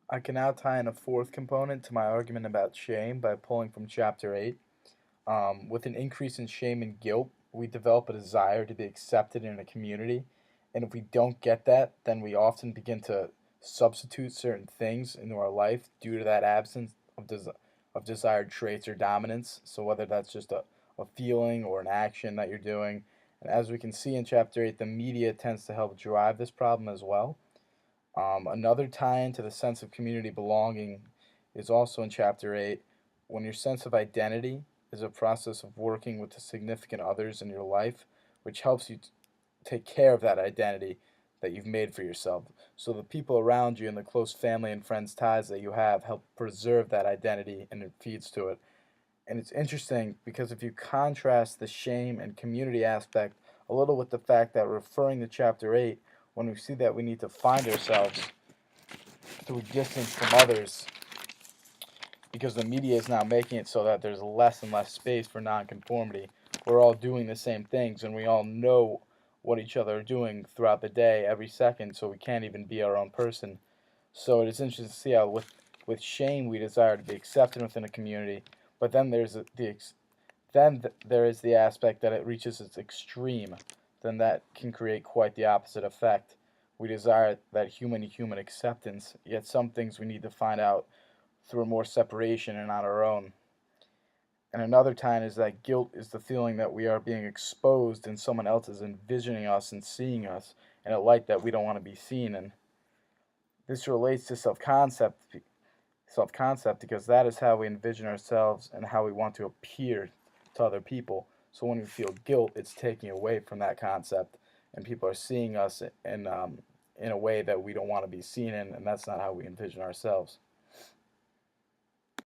I can now tie in a fourth component to my argument about shame by pulling from Chapter 8. With an increase in shame and guilt, we develop a desire to be accepted in a community. And if we don't get that, then we often begin to substitute certain things into our life due to that absence of desired traits or dominance. So, whether that's just a feeling or an action that you're doing. And as we can see in Chapter 8, the media tends to help drive this problem as well. Another tie into the sense of community belonging is also in Chapter 8, when your sense of identity is a process of working with the significant others in your life, which helps you take care of that identity that you've made for yourself. So the people around you and the close family and friends ties that you have help preserve that identity and it feeds to it. And it's interesting because if you contrast the shame and community aspect a little with the fact that referring to Chapter 8, when we see that we need to find ourselves through distance from others, because the media is now making it so that there's less and less space for nonconformity. We're all doing the same things and we all know what each other are doing throughout the day, every second, so we can't even be our own person. So it is interesting to see how with shame we desire to be accepted within a community, but then there is the aspect that it reaches its extreme. Then that can create quite the opposite effect. We desire that human to human acceptance, yet some things we need to find out through more separation and on our own. And another time is that guilt is the feeling that we are being exposed and someone else is envisioning us and seeing us in a light that we don't want to be seen in. This relates to self concept because that is how we envision ourselves and how we want to appear to other people. So when we feel guilt, it's taking away from that concept, and people are seeing us in a way that we don't want to be seen in, and that's not how we envision ourselves.